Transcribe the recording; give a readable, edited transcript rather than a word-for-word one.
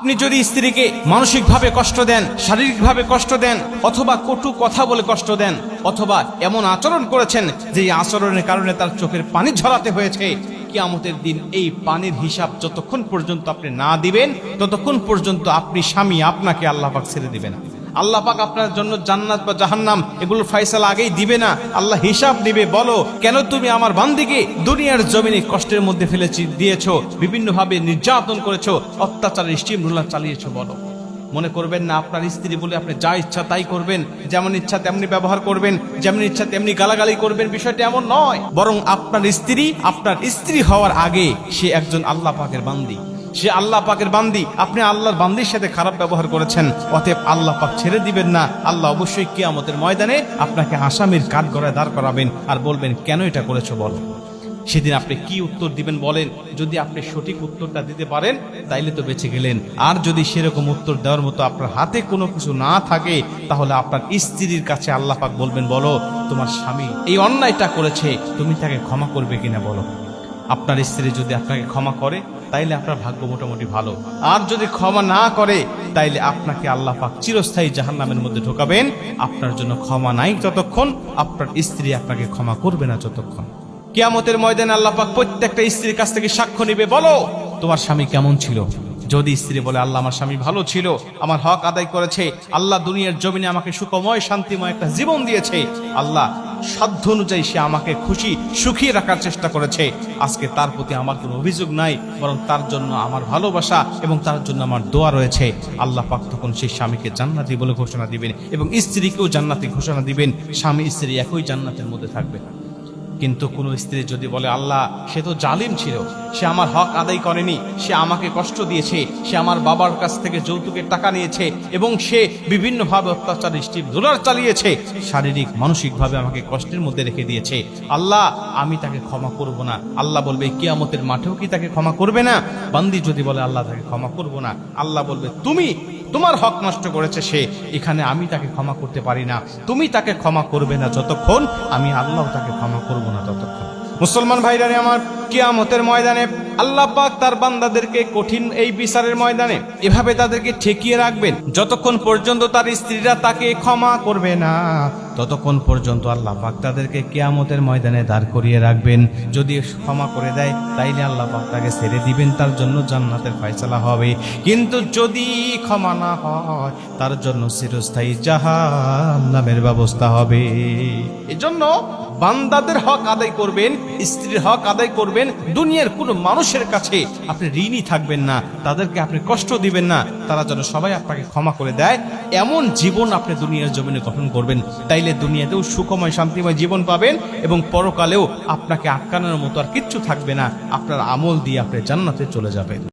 আপনি যদি স্ত্রীকে মানসিকভাবে কষ্ট দেন, শারীরিকভাবে কষ্ট দেন, অথবা কটু কথা বলে কষ্ট দেন, অথবা এমন আচরণ করেছেন যে আচরণের কারণে তার চোখের পানি ঝরাতে হয়েছে, কিয়ামতের দিন এই পানির হিসাব যতক্ষণ পর্যন্ত আপনি না দিবেন ততক্ষণ পর্যন্ত আপনি স্বামী আপনাকে আল্লাহ পাক ছেড়ে দিবে না। আল্লাহ পাক আপনার জন্য জান্নাত বা জাহান্নাম এগুলোর ফয়সালা আগেই দিবে না। আল্লাহ হিসাব দিবে, বলো কেন তুমি আমার বান্দিকে দুনিয়ার জমিনে কষ্টের মধ্যে দিয়েছো, বিভিন্নভাবে নির্যাতন করেছো, অত্যাচারের স্টিমরোলার চালিয়েছো, বলো। মনে করবেন না আপনার স্ত্রী বলে আপনি যা ইচ্ছা তাই করবেন, যেমন ইচ্ছা তেমনি ব্যবহার করবেন, যেমন ইচ্ছা তেমনি গালাগালি করবেন। বিষয়টা এমন নয়, বরং আপনার স্ত্রী হওয়ার আগে সে একজন আল্লাহ পাকের বান্দি, সে আল্লাহ পাকের বান্দি। আপনি আল্লাহর বান্দির সাথে খারাপ ব্যবহার করেছেন, অতএব আল্লাহ পাক ছেড়ে দিবেন না। আল্লাহ অবশ্যই কিয়ামতের ময়দানে আপনাকে আসামির কাঠগড়ায় দাঁড় করাবেন আর বলবেন কেন এটা করেছো বলো। সেদিন আপনি কি উত্তর দিবেন বলেন? যদি আপনি সঠিক উত্তরটা দিতে পারেন তাইলে তো বেঁচে গেলেন, আর যদি সেরকম উত্তর দেওয়ার মতো আপনার হাতে কোনো কিছু না থাকে তাহলে আপনার স্ত্রীর কাছে আল্লাহ পাক বলবেন, বলো তোমার স্বামী এই অন্যায়টা করেছে, তুমি তাকে ক্ষমা করবে কিনা বলো। আপনার স্ত্রী যদি আপনাকে ক্ষমা করে তাইলে আপনার ভাগ্য মোটামুটি ভালো, আর যদি ক্ষমা না করে তাইলে আপনাকে আল্লাহ পাক চিরস্থায়ী জাহান্নামের মধ্যে ঢোকাবেন। আপনার জন্য ক্ষমা নাই ততক্ষণ, আপনার স্ত্রী আপনাকে ক্ষমা করবে না যতক্ষণ। কিয়ামতের ময়দানে আল্লাহ পাক প্রত্যেকটা স্ত্রীর কাছ থেকে সাক্ষ্য নিবে, বলো তোমার স্বামী কেমন ছিল। যদি স্ত্রী বলে আল্লাহ আমার স্বামী ভালো ছিল, আমার হক আদায় করেছে, আল্লাহ দুনিয়ার জমিনে আমাকে সুখময় শান্তিময় একটা জীবন দিয়েছে, আল্লাহ সাধ্য অনুযায়ী সে আমাকে খুশি সুখী রাখার চেষ্টা করেছে, আজকে তার প্রতি আমার কোনো অভিযোগ নাই, বরং তার জন্য আমার ভালোবাসা এবং তার জন্য আমার দোয়া রয়েছে। আল্লাহ পাক তখন সেই স্বামীকে জান্নাতি বলে ঘোষণা দিবেন এবং স্ত্রীকেও জান্নাতি ঘোষণা দিবেন। স্বামী স্ত্রী একই জান্নাতের মধ্যে থাকবে। কিন্তু কোন স্ত্রী যদি বলে আল্লাহ সে তো জালিম ছিল, সে আমার হক আদায় করেনি, সে আমাকে কষ্ট দিয়েছে, সে আমার বাবার কাছ থেকে যৌতুকের টাকা নিয়েছে এবং সে বিভিন্নভাবে অত্যাচার স্টিমরোলার চালিয়েছে, শারীরিক মানসিকভাবে আমাকে কষ্টের মধ্যে রেখে দিয়েছে, আল্লাহ আমি তাকে ক্ষমা করব না। আল্লাহ বলবে কিয়ামতের মাঠেও কি তাকে ক্ষমা করবে না? বান্দি যদি বলে আল্লাহ তাকে ক্ষমা করব না, আল্লাহ বলবে তোমার হক নষ্ট করেছে সে, এখানে আমি তাকে ক্ষমা করতে পারি না, তুমি তাকে ক্ষমা করবে না যতক্ষণ, আমি আল্লাহ তাকে ক্ষমা করব না ততক্ষণ। মুসলমান ভাইরা আমার, কিয়ামতের ময়দানে আল্লাহ পাক তার বান্দাদেরকে কঠিন এই বিচারের ময়দানে এভাবে তাদেরকে ঠেকিয়ে রাখবেন, যতক্ষণ পর্যন্ত তার স্ত্রীরা তাকে ক্ষমা করবে না ততক্ষণ পর্যন্ত আল্লাহ পাক তাদেরকে কিয়ামতের ময়দানে দাঁড় করিয়ে রাখবেন। যদি ক্ষমা করে দেয় তাইলে আল্লাহ পাক তাকে ছেড়ে দিবেন, তার জন্য জান্নাতের ফয়সালা হবে। কিন্তু যদি ক্ষমা না হয় তার জন্য চিরস্থায়ী জাহান্নামের ব্যবস্থা হবে। এজন্য বান্দাদের হক আদায় করবেন, স্ত্রীর হক আদায় করবেন। দুনিয়ার কোনো মানুষের কাছে আপনি ঋণী থাকবেন না, তাদেরকে আপনি কষ্ট দিবেন না, তারা যেন সবাই আপনাকে ক্ষমা করে দেয়, এমন জীবন আপনি দুনিয়ার জমিনে গঠন করবেন। তাইলে দুনিয়াতেও সুখময় শান্তিময় জীবন পাবেন এবং পরকালেও আপনাকে আটকানোর মতো আর কিচ্ছু থাকবে না। আপনার আমল দিয়ে আপনি জান্নাতে চলে যাবেন।